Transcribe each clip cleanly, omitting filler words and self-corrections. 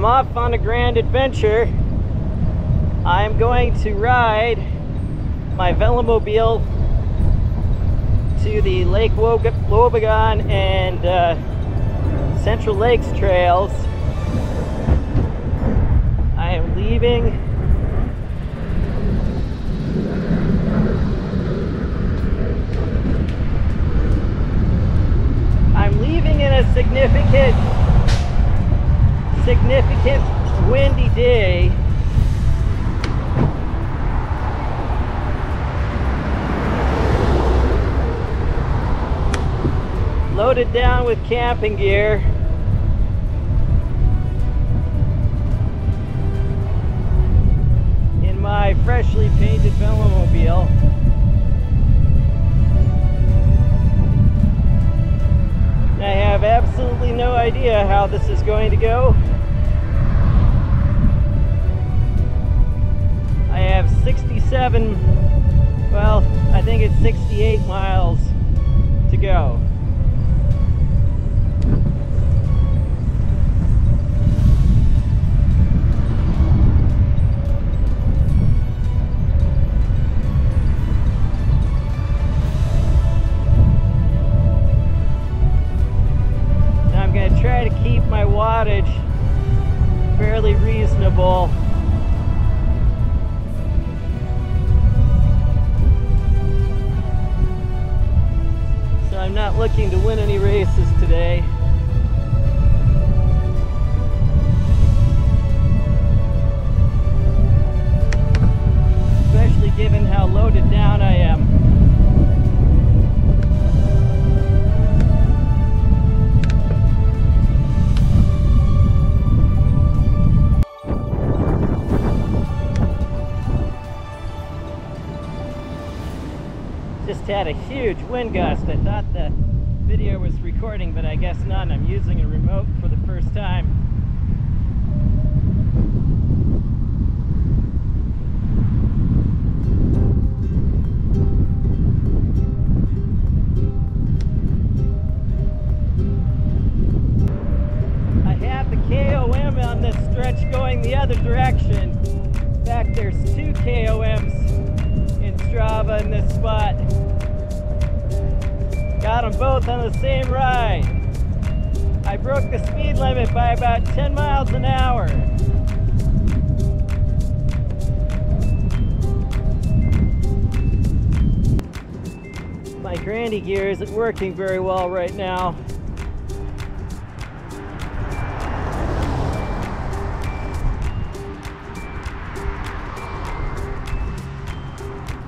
I'm off on a grand adventure. I'm going to ride my Velomobile to the Lake Wobegon and Central Lakes trails. I am leaving in a significant windy day. Loaded down with camping gear. In my freshly painted Velomobile. I have absolutely no idea how this is going to go. I have 67, well, I think it's 68 miles to go. Try to keep my wattage fairly reasonable. So I'm not looking to win any races today. Especially given how loaded down I am. Just had a huge wind gust. I thought the video was recording, but I guess not. I'm using a remote for the first time. I have the KOM on this stretch going the other direction. In fact, there's 2 KOMs in Strava in this spot. Got them both on the same ride. I broke the speed limit by about 10 miles an hour. My grandy gear isn't working very well right now.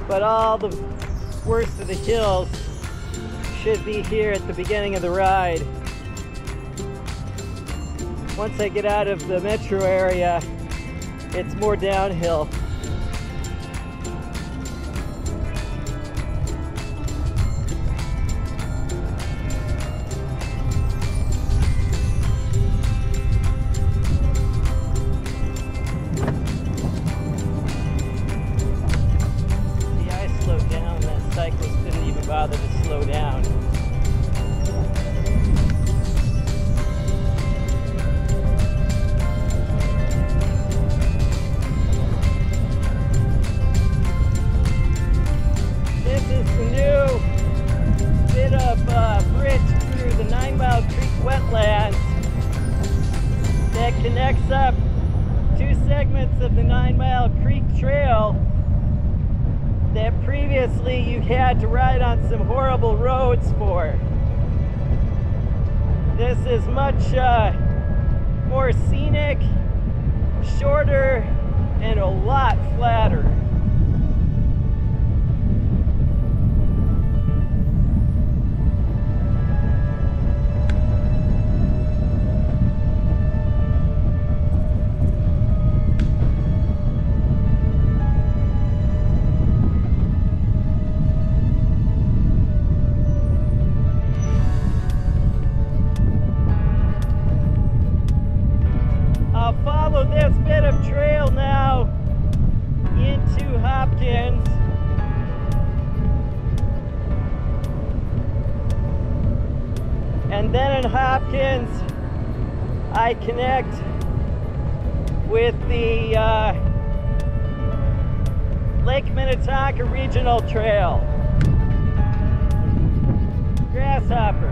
But all the worst of the hills should be here at the beginning of the ride. Once I get out of the metro area, it's more downhill. Cyclist didn't even bother to slow down. This is the new bit of bridge through the 9 Mile Creek wetlands that connects up 2 segments of the 9 Mile Creek Trail that previously you had to ride on some horrible roads for. This is much more scenic, shorter, and a lot flatter. Follow this bit of trail now into Hopkins. And then in Hopkins, I connect with the Lake Minnetonka Regional Trail. Grasshopper.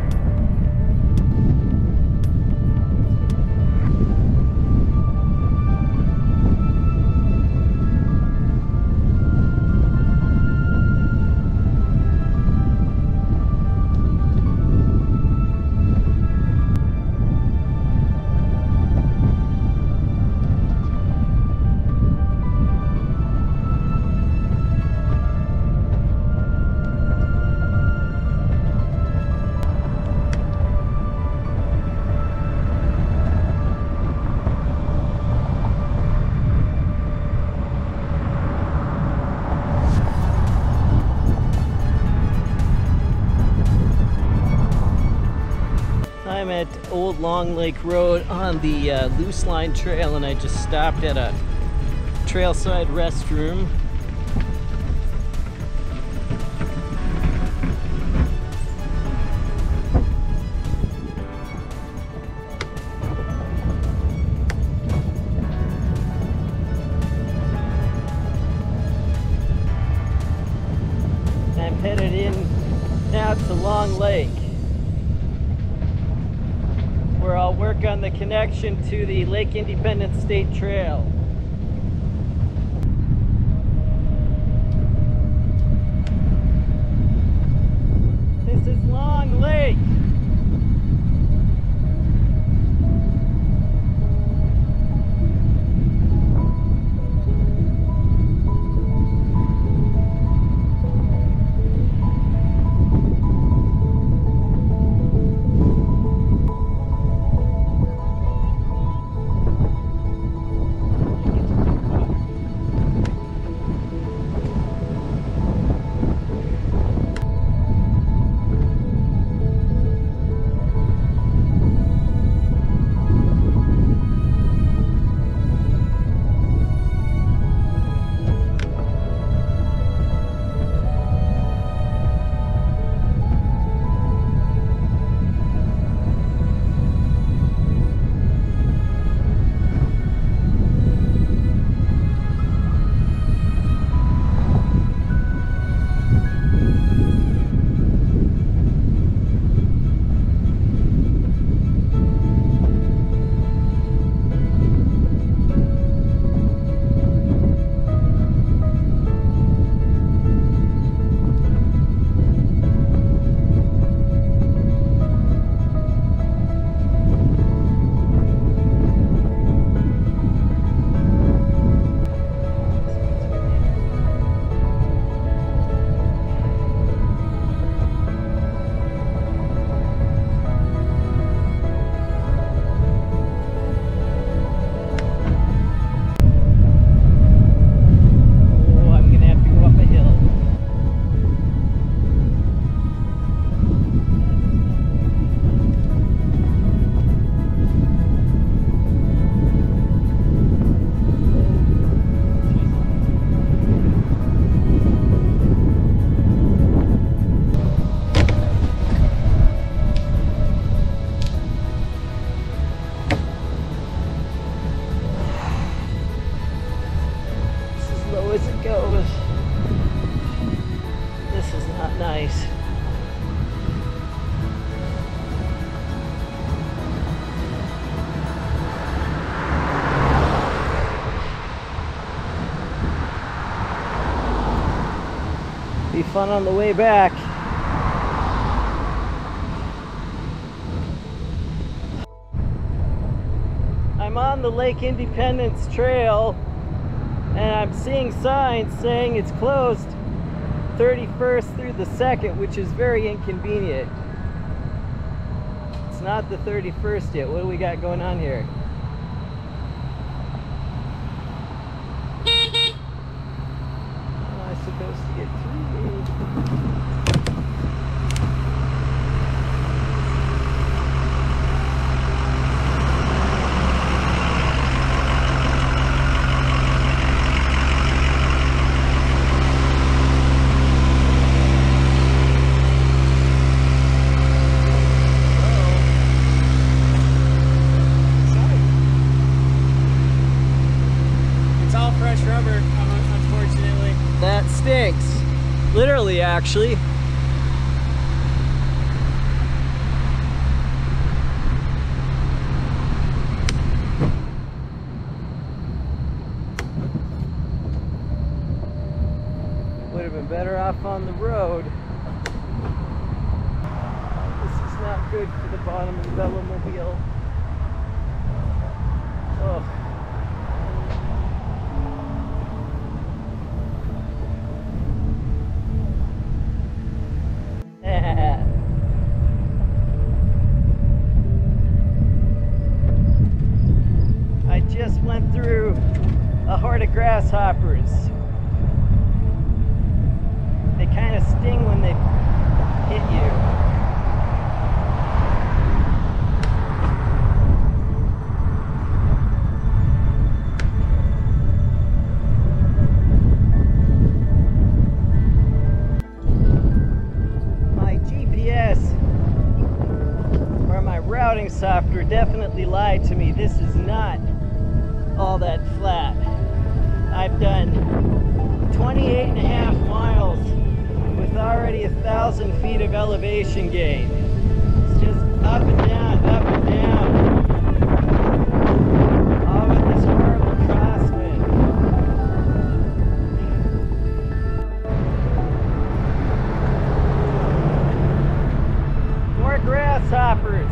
I'm at Old Long Lake Road on the Loose Line Trail, and I just stopped at a trailside restroom. I'm headed in now to Long Lake, where I'll work on the connection to the Lake Independence State Trail. This is Long Lake. As it goes. This is not nice. Be fun on the way back. I'm on the Lake Independence Trail, and I'm seeing signs saying it's closed 31st through the 2nd, which is very inconvenient. It's not the 31st yet. What do we got going on here? How am I supposed to get through? rubber, unfortunately. That stinks. Literally, actually. Would have been better off on the road. This is not good for the bottom of the Velomobile. Oh. I just went through a horde of grasshoppers. They kind of sting when they hit you. My GPS or my routing software definitely lied to me. This is not all that flat. I've done 28.5 miles with already 1,000 feet of elevation gain. It's just up and down, up and down. All with this horrible crosswind. More grasshoppers.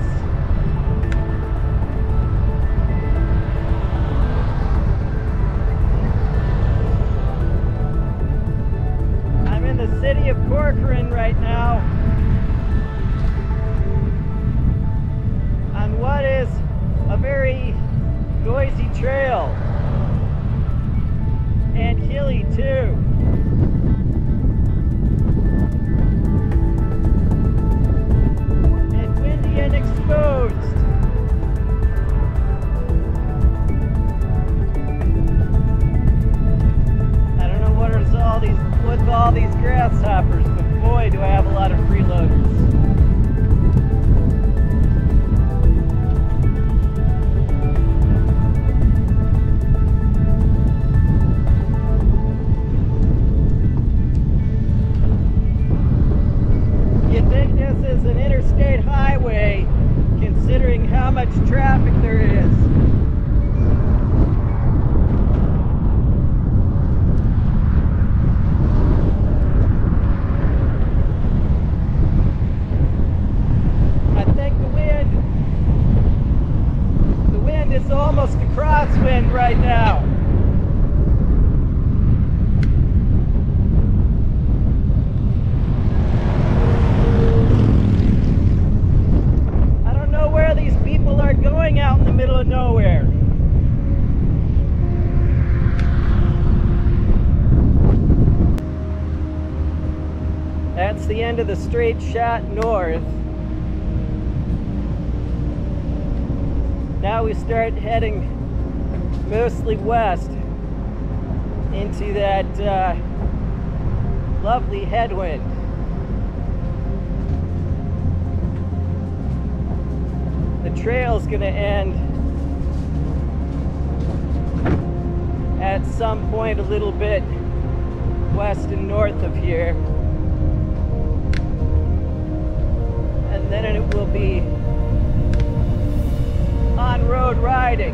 City of Corcoran right now on what is a very noisy trail and hilly too. And windy and exposed. With all these grasshoppers, but boy do I have a lot of freeloaders. You'd think this is an interstate highway, considering how much traffic there is. It's almost a crosswind right now. I don't know where these people are going out in the middle of nowhere. That's the end of the straight shot north. Now we start heading mostly west into that lovely headwind. The trail's gonna end at some point a little bit west and north of here. And then it will be on-road riding.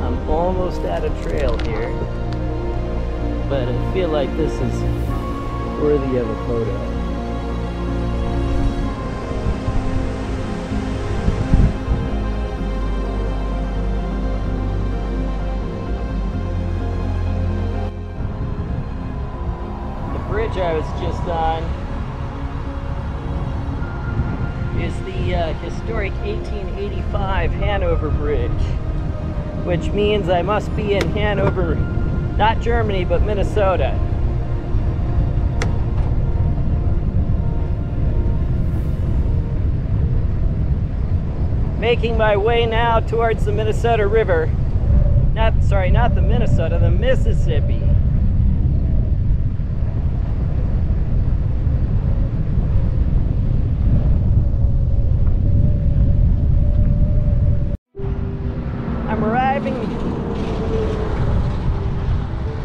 I'm almost out of trail here, but I feel like this is worthy of a photo. The bridge I was just on is the historic 1885 Hanover Bridge, which means I must be in Hanover, not Germany, but Minnesota. Making my way now towards the Minnesota River. Not the Minnesota, the Mississippi. I'm arriving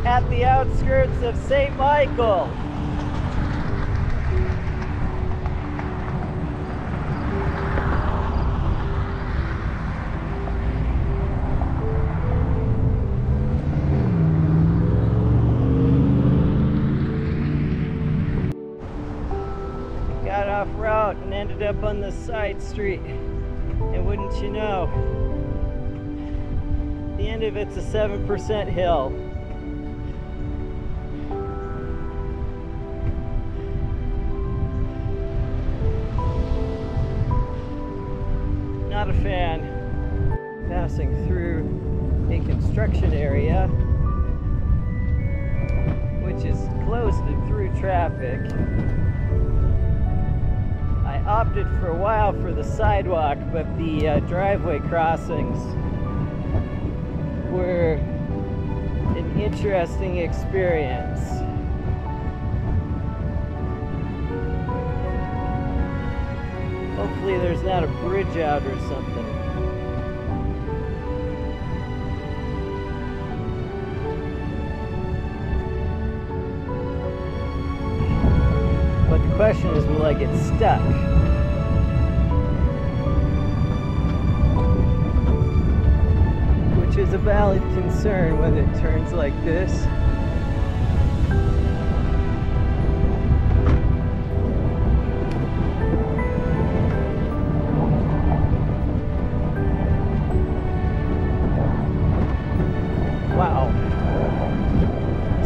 at the outskirts of St. Michael. Got off route and ended up on the side street. And wouldn't you know, the end of it's a 7% hill. Not a fan. Passing through a construction area, which is closed and through traffic. I opted for a while for the sidewalk, but the driveway crossings were an interesting experience. Hopefully there's not a bridge out or something. But the question is, will I get stuck? Which is a valid concern when it turns like this. Wow.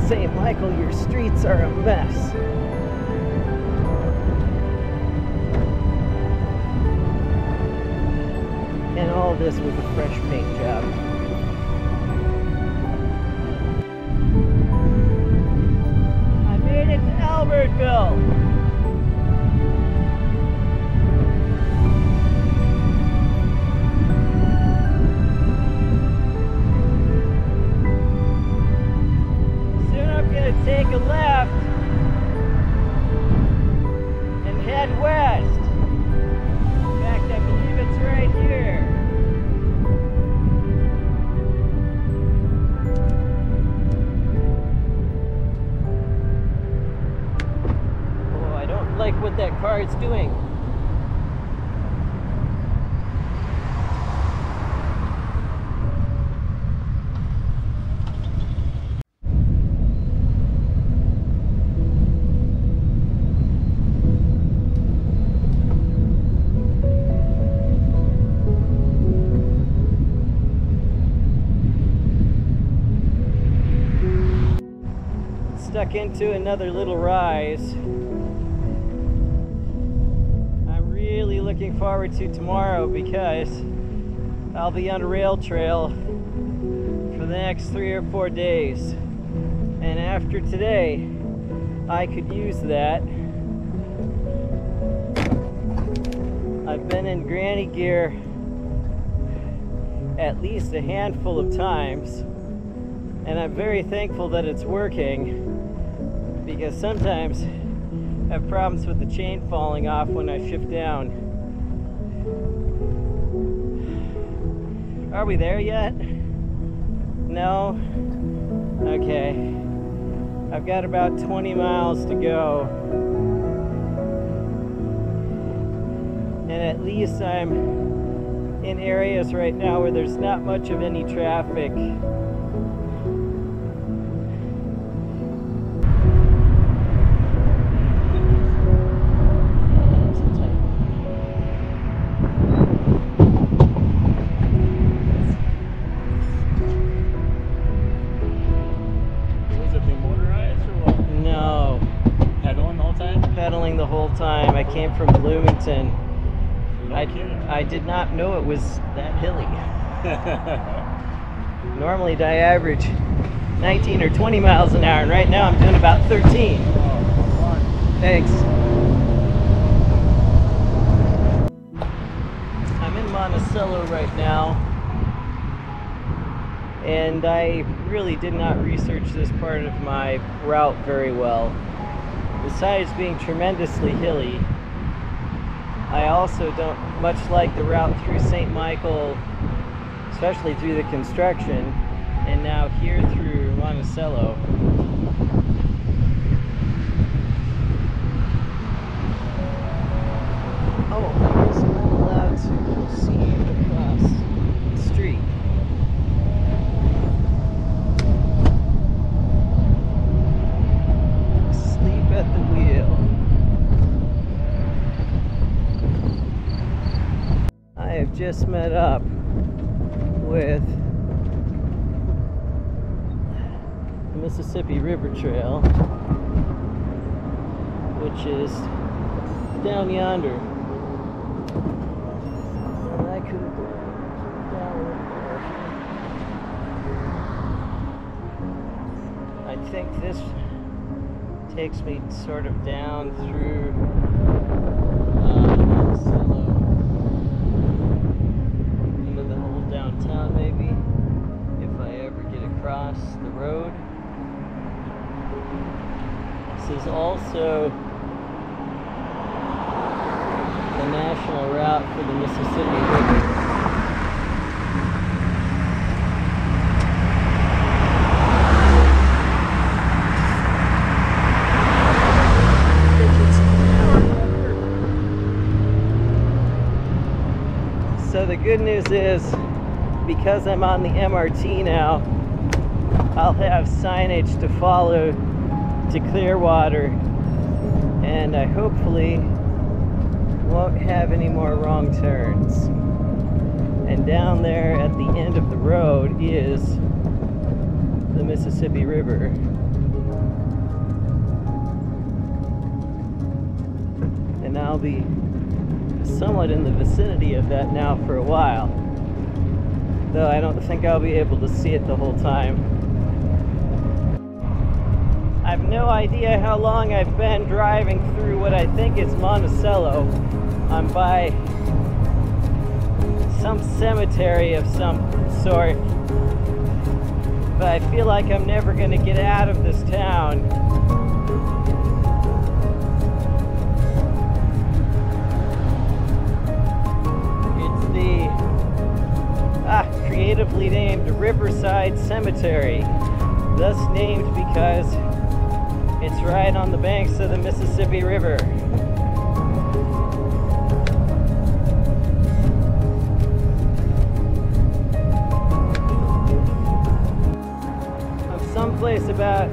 St. Michael, your streets are a mess. And all this with a fresh paint job. I made it to Albertville. Soon I'm gonna take a left and head west. In fact, I believe it's right here. Oh, I don't like what that car is doing. Stuck into another little rise. I'm really looking forward to tomorrow because I'll be on a rail trail for the next 3 or 4 days. And after today, I could use that. I've been in granny gear at least a handful of times, and I'm very thankful that it's working, because sometimes I have problems with the chain falling off when I shift down. Are we there yet? No? Okay. I've got about 20 miles to go. And at least I'm in areas right now where there's not much of any traffic. The whole time. I came from Bloomington. I did not know it was that hilly. Normally I average 19 or 20 miles an hour, and right now I'm doing about 13. Thanks. I'm in Montana. Monticello right now, and I really did not research this part of my route very well. Besides being tremendously hilly, I also don't much like the route through St. Michael, especially through the construction, and now here through Monticello. Oh, I guess I'm not allowed to proceed across the street. Sleep at the wheel. I have just met up with the Mississippi River Trail, which is down yonder. And I could have gone down there. I think this takes me sort of down through Monticello into the whole downtown, maybe, if I ever get across the road. This is also the national route for the Mississippi River. So the good news is, because I'm on the MRT now, I'll have signage to follow to Clearwater, and I hopefully won't have any more wrong turns. And down there at the end of the road is the Mississippi River. And I'll be somewhat in the vicinity of that now for a while, though I don't think I'll be able to see it the whole time. I have no idea how long I've been driving through what I think is Monticello. I'm by some cemetery of some sort, but I feel like I'm never going to get out of this town. It's the creatively named Riverside Cemetery, thus named because it's right on the banks of the Mississippi River. I'm someplace about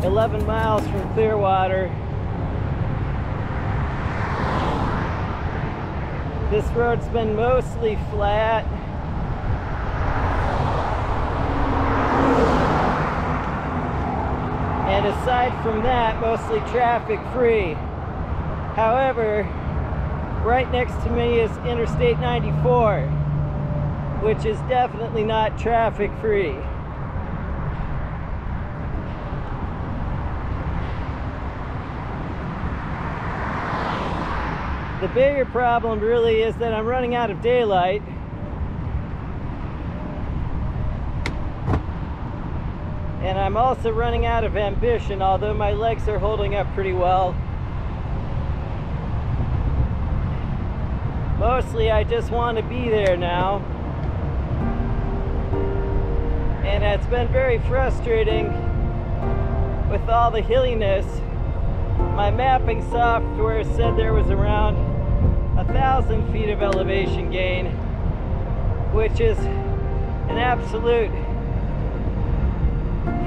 11 miles from Clearwater. This road's been mostly flat. And aside from that, mostly traffic free. However, right next to me is Interstate 94, which is definitely not traffic free. The bigger problem really is that I'm running out of daylight. And I'm also running out of ambition, although my legs are holding up pretty well. Mostly I just want to be there now. And it's been very frustrating with all the hilliness. My mapping software said there was around 1,000 feet of elevation gain, which is an absolute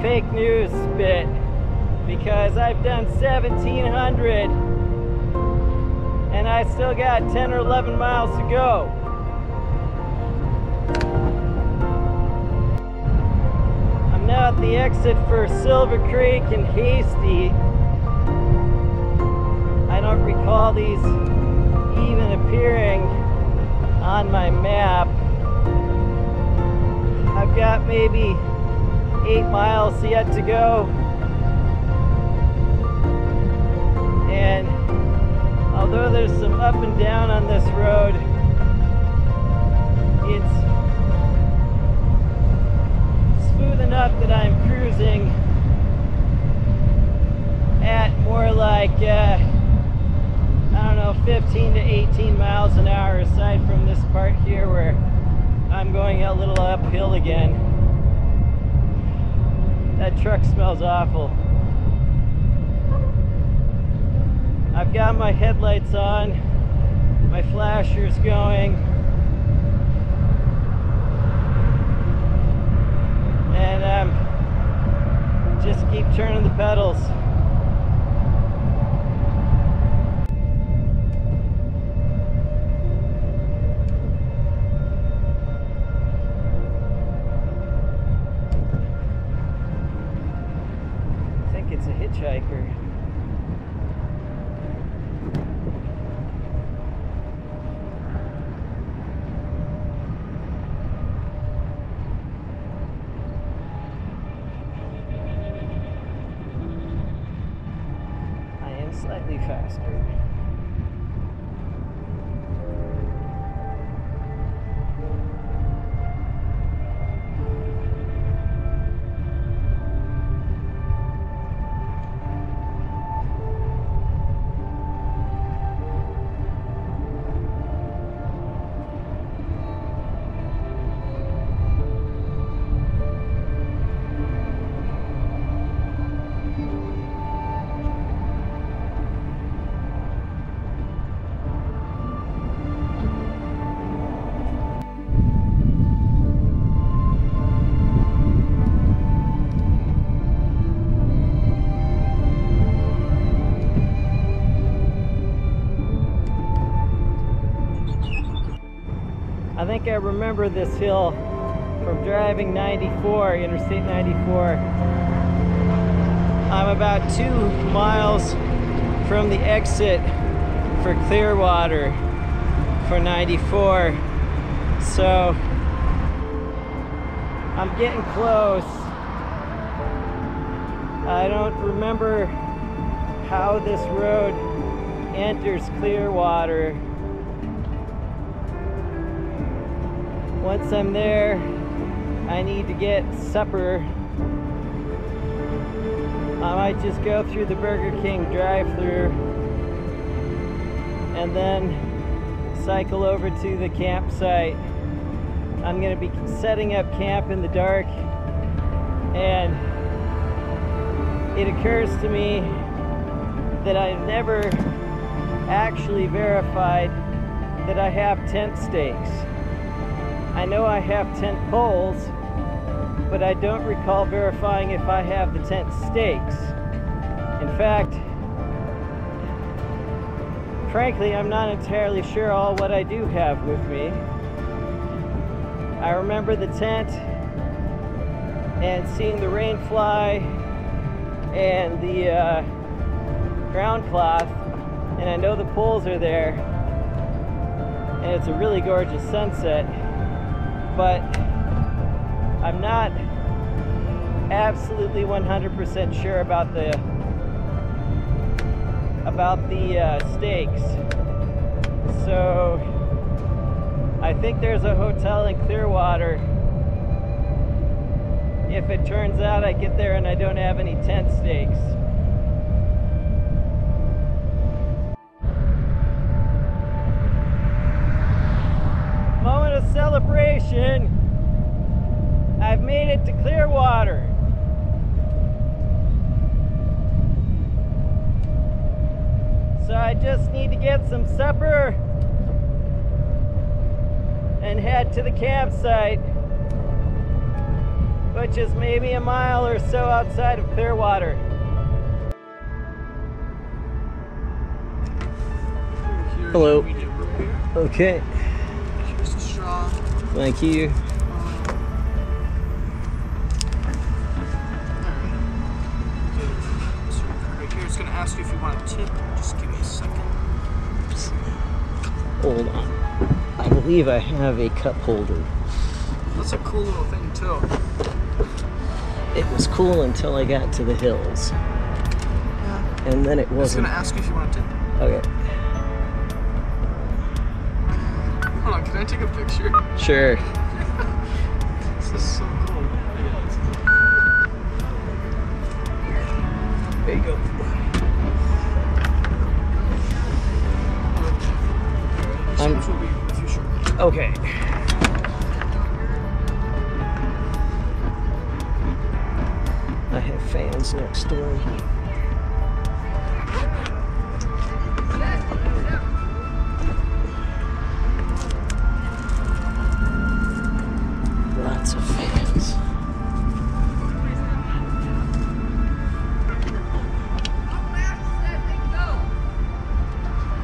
fake news bit, because I've done 1,700 and I still got 10 or 11 miles to go. I'm now at the exit for Silver Creek and Hasty. I don't recall these even appearing on my map. I've got maybe 8 miles yet to go, and although there's some up and down on this road, it's smooth enough that I'm cruising at more like, I don't know, 15 to 18 miles an hour, aside from this part here where I'm going a little uphill again. That truck smells awful. I've got my headlights on, my flashers going, and just keep turning the pedals. I think it's a hitchhiker. Slightly faster. I think I remember this hill from driving 94, Interstate 94. I'm about 2 miles from the exit for Clearwater for 94. So I'm getting close. I don't remember how this road enters Clearwater. Once I'm there, I need to get supper. I might just go through the Burger King drive-thru and then cycle over to the campsite. I'm gonna be setting up camp in the dark, and it occurs to me that I've never actually verified that I have tent stakes. I know I have tent poles, but I don't recall verifying if I have the tent stakes. In fact, frankly, I'm not entirely sure all what I do have with me. I remember the tent and seeing the rain fly and the ground cloth, and I know the poles are there, and it's a really gorgeous sunset. But I'm not absolutely 100% sure about the stakes. So I think there's a hotel in Clearwater. If it turns out I get there and I don't have any tent stakes. Moment of celebration. I've made it to Clearwater. So I just need to get some supper and head to the campsite, which is maybe a mile or so outside of Clearwater. Hello. Okay. Here's the straw. Thank you. Right here, it's going to ask you if you want a tip. Just give me a second. Hold on. I believe I have a cup holder. That's a cool little thing too. It was cool until I got to the hills. Yeah. And then it It's wasn't. going to ask you if you want a tip. Okay. Hold on, Can I take a picture? Sure. This is so cool. There you go. Which will be with you shortly. Okay. I have fans next door. Lots of fans.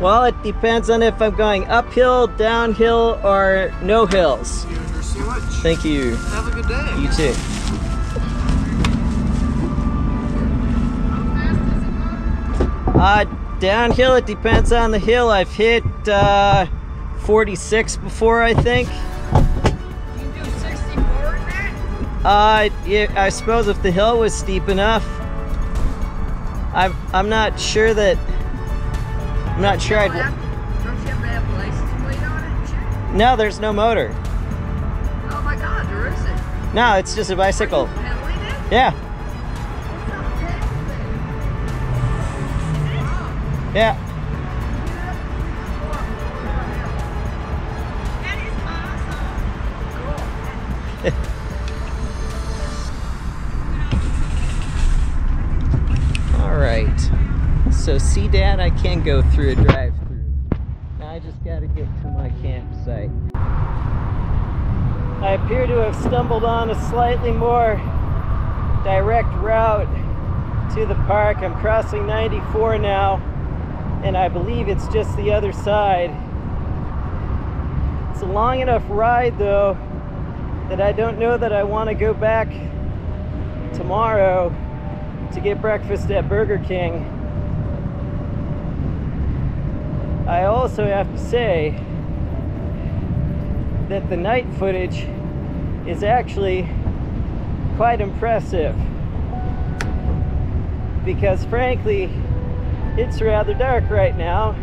Well, it depends on if I'm going uphill, downhill, or no hills. See you in your sandwich. Thank you. Have a good day. You too. Downhill, it depends on the hill. I've hit 46 before, I think. You do 64 in that? Yeah, I suppose if the hill was steep enough. I'm not sure that. I'm not sure I'd. Don't you have to have a license plate on it and shit? No, there's no motor. Oh my god, there isn't. No, it's just a bicycle. Pedaling it? Yeah, yeah. That is awesome. All right. So, see, Dad, I can go through a drive-through. Now I just got to get to my campsite. I appear to have stumbled on a slightly more direct route to the park. I'm crossing 94 now, and I believe it's just the other side. It's a long enough ride, though, that I don't know that I want to go back tomorrow to get breakfast at Burger King. I also have to say that the night footage is actually quite impressive, because frankly it's rather dark right now.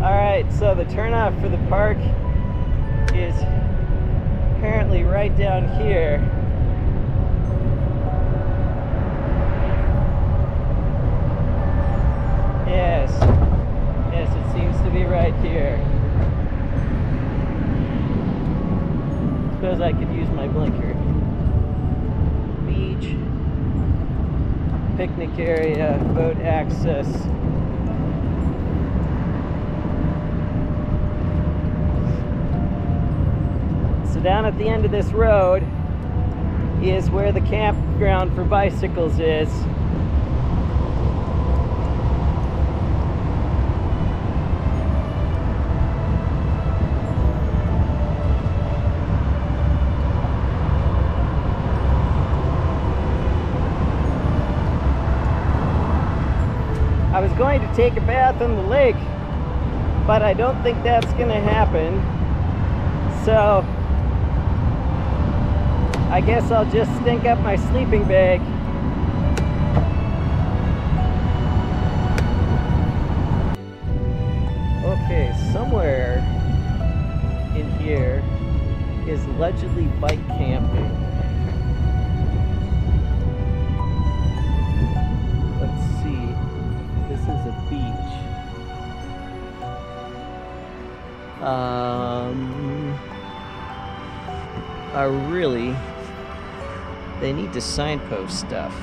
Alright, so the turnoff for the park is apparently right down here. Yes, it seems to be right here. Suppose I could use my blinker. Beach, picnic area, boat access. So down at the end of this road is where the campground for bicycles is. I was going to take a bath in the lake, but I don't think that's going to happen. So I guess I'll just stink up my sleeping bag. Okay, somewhere in here is allegedly bike camping. Let's see. This is a beach. Really, they need to signpost stuff.